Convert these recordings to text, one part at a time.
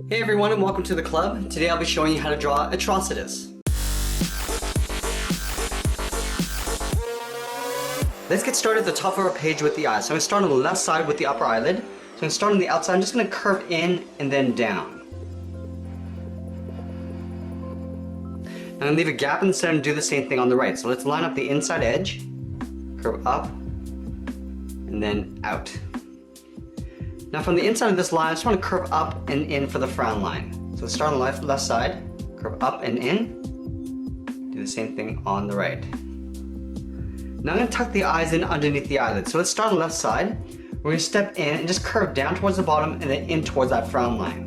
Hey everyone and welcome to the club. Today I'll be showing you how to draw Atrocitus. Let's get started at the top of our page with the eyes. So I'm going to start on the left side with the upper eyelid. So I'm going to start on the outside. I'm just going to curve in and then down. I'm going to leave a gap in the center and do the same thing on the right. So let's line up the inside edge, curve up, and then out. Now from the inside of this line, I just want to curve up and in for the frown line. So let's start on the left side, curve up and in, do the same thing on the right. Now I'm going to tuck the eyes in underneath the eyelid. So let's start on the left side. We're going to step in and just curve down towards the bottom and then in towards that frown line.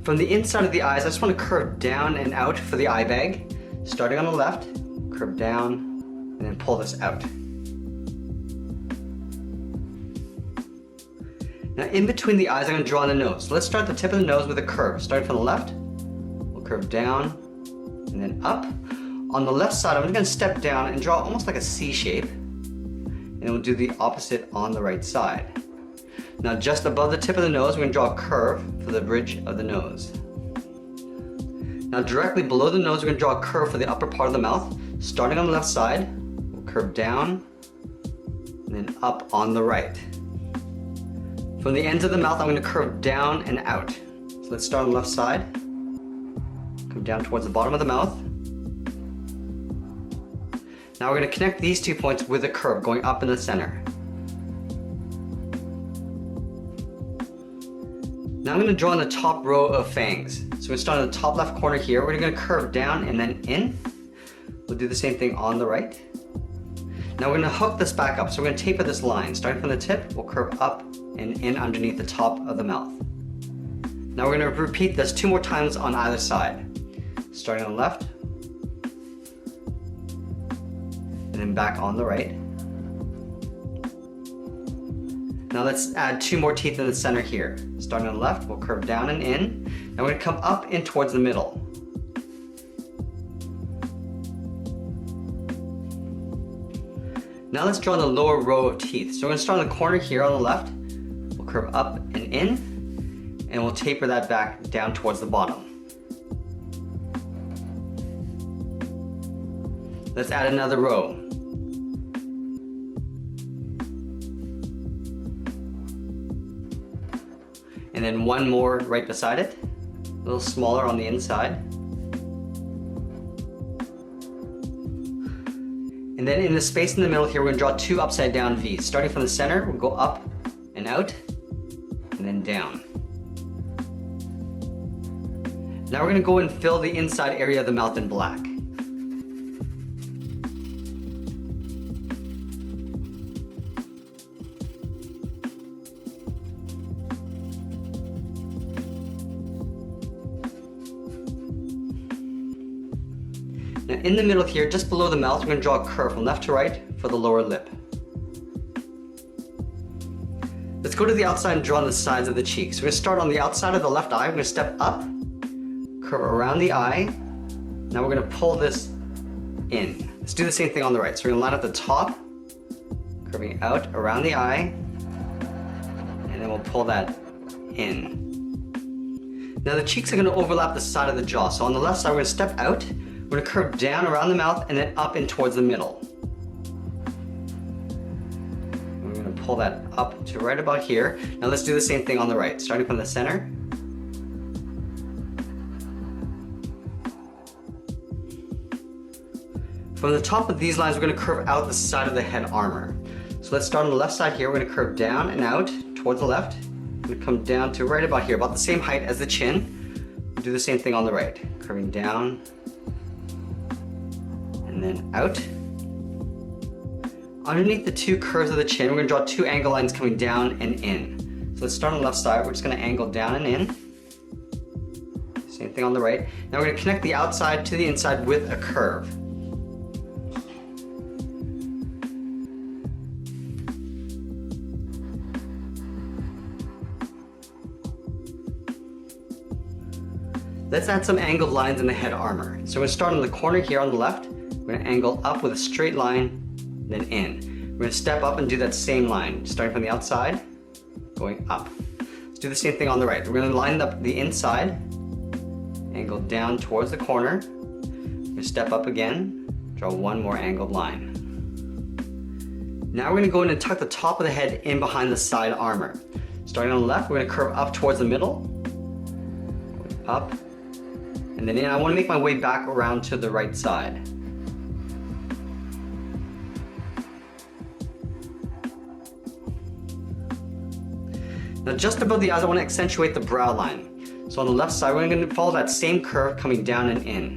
From the inside of the eyes, I just want to curve down and out for the eye bag. Starting on the left, curve down, and then pull this out. Now in between the eyes, I'm going to draw on the nose. So let's start the tip of the nose with a curve. Starting from the left, we'll curve down, and then up. On the left side, I'm just going to step down and draw almost like a C shape. And then we'll do the opposite on the right side. Now just above the tip of the nose, we're going to draw a curve for the bridge of the nose. Now directly below the nose, we're going to draw a curve for the upper part of the mouth. Starting on the left side, we'll curve down, and then up on the right. From the ends of the mouth, I'm going to curve down and out. So let's start on the left side, come down towards the bottom of the mouth. Now we're going to connect these 2 points with a curve going up in the center. Now I'm going to draw on the top row of fangs. So we're going to start on the top left corner here. We're going to curve down and then in. We'll do the same thing on the right. Now we're going to hook this back up. So we're going to taper this line. Starting from the tip, we'll curve up and in underneath the top of the mouth. Now we're going to repeat this 2 more times on either side. Starting on the left, and then back on the right. Now let's add 2 more teeth in the center here. Starting on the left, we'll curve down and in. Now we're going to come up in towards the middle. Now let's draw the lower row of teeth. So we're going to start on the corner here on the left. We'll curve up and in, and we'll taper that back down towards the bottom. Let's add another row. And then 1 more right beside it, a little smaller on the inside. And then in the space in the middle here, we're going to draw 2 upside down V's. Starting from the center, we'll go up and out, and then down. Now we're going to go and fill the inside area of the mouth in black. Now in the middle here, just below the mouth, we're going to draw a curve from left to right for the lower lip. Let's go to the outside and draw on the sides of the cheeks. We're going to start on the outside of the left eye. We're going to step up, curve around the eye. Now we're going to pull this in. Let's do the same thing on the right. So we're going to line up the top, curving out around the eye, and then we'll pull that in. Now the cheeks are going to overlap the side of the jaw. So on the left side, we're going to step out. We're going to curve down around the mouth and then up in towards the middle. And we're going to pull that up to right about here. Now let's do the same thing on the right, starting from the center. From the top of these lines, we're going to curve out the side of the head armor. So let's start on the left side here. We're going to curve down and out towards the left. We're going to come down to right about here, about the same height as the chin. We'll do the same thing on the right, curving down and then out. Underneath the 2 curves of the chin, we're going to draw 2 angle lines coming down and in. So let's start on the left side. We're just going to angle down and in. Same thing on the right. Now we're going to connect the outside to the inside with a curve. Let's add some angled lines in the head armor. So we're going to start on the corner here on the left, We're gonna angle up with a straight line, then in. We're gonna step up and do that same line, starting from the outside, going up. Let's do the same thing on the right. We're gonna line up the inside, angle down towards the corner. We're gonna step up again, draw one more angled line. Now we're gonna go in and tuck the top of the head in behind the side armor. Starting on the left, we're gonna curve up towards the middle, up, and then in. I wanna make my way back around to the right side. Now just above the eyes, I wanna accentuate the brow line. So on the left side, we're gonna follow that same curve coming down and in.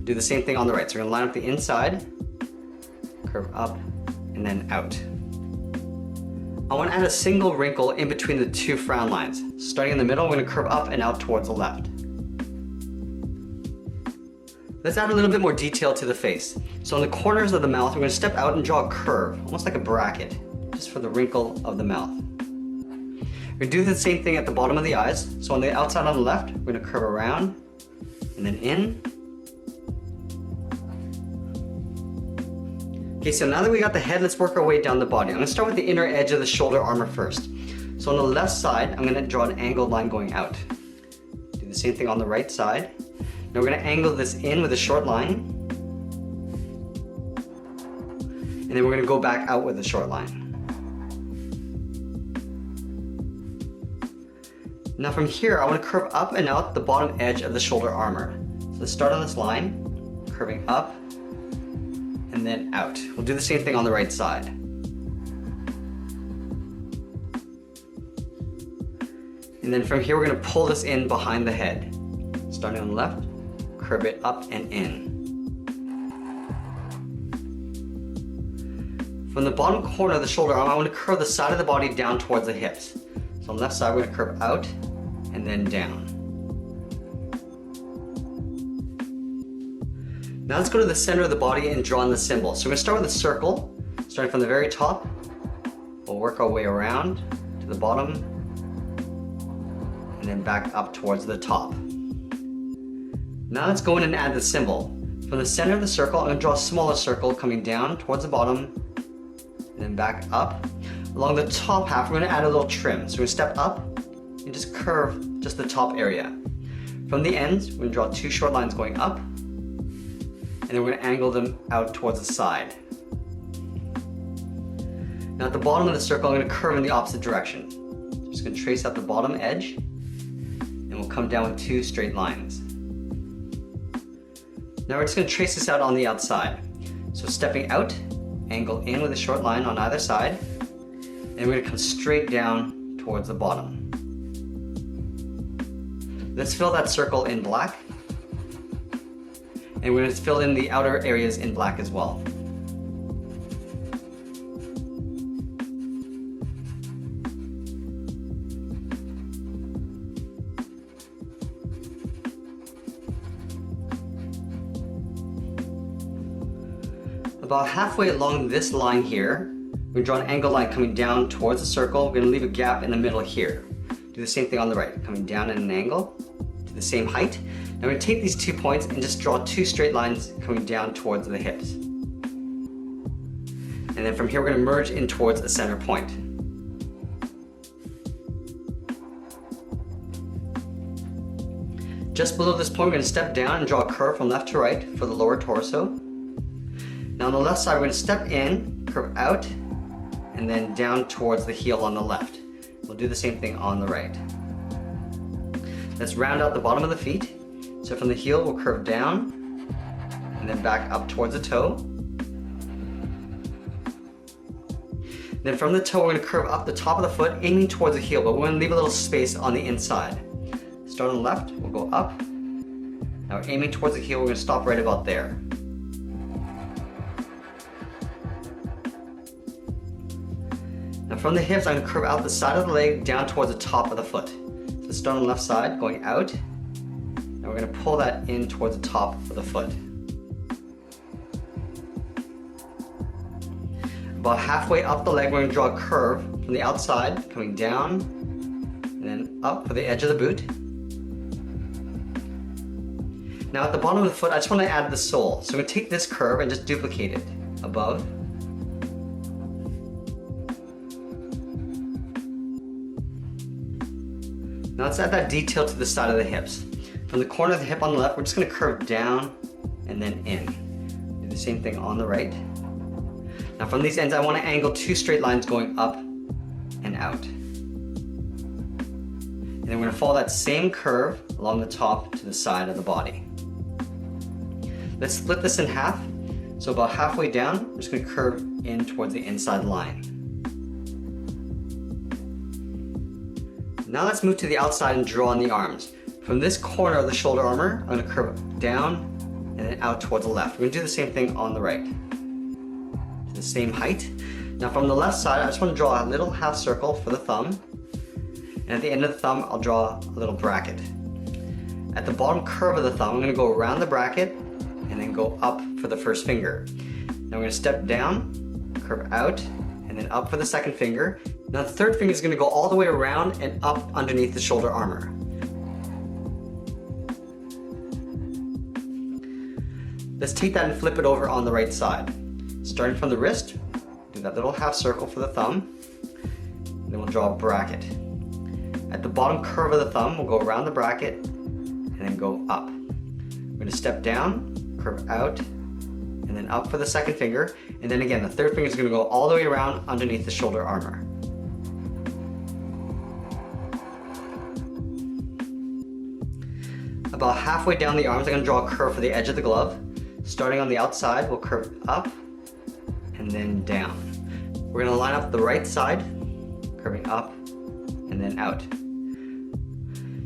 Do the same thing on the right. So we're gonna line up the inside, curve up, and then out. I want to add a single wrinkle in between the two frown lines. Starting in the middle, we're going to curve up and out towards the left. Let's add a little bit more detail to the face. So on the corners of the mouth, we're going to step out and draw a curve, almost like a bracket, just for the wrinkle of the mouth. We're going to do the same thing at the bottom of the eyes. So on the outside on the left, we're going to curve around and then in. Okay, so now that we got the head, let's work our way down the body. I'm gonna start with the inner edge of the shoulder armor first. So on the left side, I'm gonna draw an angled line going out. Do the same thing on the right side. Now we're gonna angle this in with a short line. And then we're gonna go back out with a short line. Now from here, I wanna curve up and out the bottom edge of the shoulder armor. So let's start on this line, curving up, and then out. We'll do the same thing on the right side. And then from here, we're gonna pull this in behind the head. Starting on the left, curve it up and in. From the bottom corner of the shoulder arm, I want to curve the side of the body down towards the hips. So on the left side, we're gonna curve out and then down. Now let's go to the center of the body and draw in the symbol. So we're gonna start with a circle, starting from the very top. We'll work our way around to the bottom, and then back up towards the top. Now let's go in and add the symbol. From the center of the circle, I'm gonna draw a smaller circle coming down towards the bottom, and then back up. Along the top half, we're gonna add a little trim. So we're gonna step up and just curve just the top area. From the ends, we're gonna draw two short lines going up, and then we're going to angle them out towards the side. Now at the bottom of the circle, I'm going to curve in the opposite direction. So I'm just going to trace out the bottom edge, and we'll come down with two straight lines. Now we're just going to trace this out on the outside. So stepping out, angle in with a short line on either side, and we're going to come straight down towards the bottom. Let's fill that circle in black. And we're going to fill in the outer areas in black as well. About halfway along this line here, we draw an angled line coming down towards the circle. We're going to leave a gap in the middle here. Do the same thing on the right, coming down at an angle to the same height. Now we're going to take these 2 points and just draw two straight lines coming down towards the hips. And then from here, we're going to merge in towards a center point. Just below this point, we're going to step down and draw a curve from left to right for the lower torso. Now on the left side, we're going to step in, curve out, and then down towards the heel on the left. We'll do the same thing on the right. Let's round out the bottom of the feet. So from the heel, we'll curve down, and then back up towards the toe. Then from the toe, we're going to curve up the top of the foot, aiming towards the heel, but we're going to leave a little space on the inside. Start on the left, we'll go up. Now we're aiming towards the heel, we're going to stop right about there. Now from the hips, I'm going to curve out the side of the leg down towards the top of the foot. So start on the left side, going out. And we're going to pull that in towards the top of the foot. About halfway up the leg, we're going to draw a curve from the outside, coming down, and then up for the edge of the boot. Now at the bottom of the foot, I just want to add the sole. So I'm going to take this curve and just duplicate it above. Now let's add that detail to the side of the hips. From the corner of the hip on the left, we're just going to curve down and then in. Do the same thing on the right. Now from these ends, I want to angle 2 straight lines going up and out. And then we're going to follow that same curve along the top to the side of the body. Let's split this in half. So about halfway down, we're just going to curve in towards the inside line. Now let's move to the outside and draw on the arms. From this corner of the shoulder armor, I'm going to curve down and then out towards the left. We're going to do the same thing on the right. To the same height. Now from the left side, I just want to draw a little half circle for the thumb. And at the end of the thumb, I'll draw a little bracket. At the bottom curve of the thumb, I'm going to go around the bracket and then go up for the first finger. Now we're going to step down, curve out, and then up for the second finger. Now the third finger is going to go all the way around and up underneath the shoulder armor. Let's take that and flip it over on the right side. Starting from the wrist, do that little half circle for the thumb, and then we'll draw a bracket. At the bottom curve of the thumb, we'll go around the bracket and then go up. We're going to step down, curve out, and then up for the second finger, and then again the third finger is going to go all the way around underneath the shoulder armor. About halfway down the arms, I'm going to draw a curve for the edge of the glove. Starting on the outside, we'll curve up and then down. We're going to line up the right side, curving up and then out.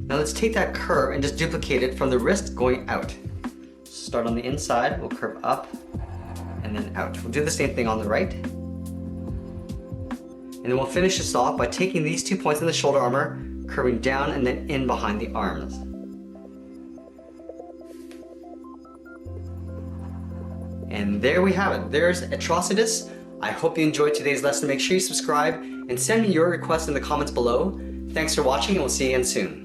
Now let's take that curve and just duplicate it from the wrist going out. Start on the inside, we'll curve up and then out. We'll do the same thing on the right. And then we'll finish this off by taking these 2 points in the shoulder armor, curving down and then in behind the arms. And there we have it. There's Atrocitus. I hope you enjoyed today's lesson. Make sure you subscribe and send me your requests in the comments below. Thanks for watching and we'll see you again soon.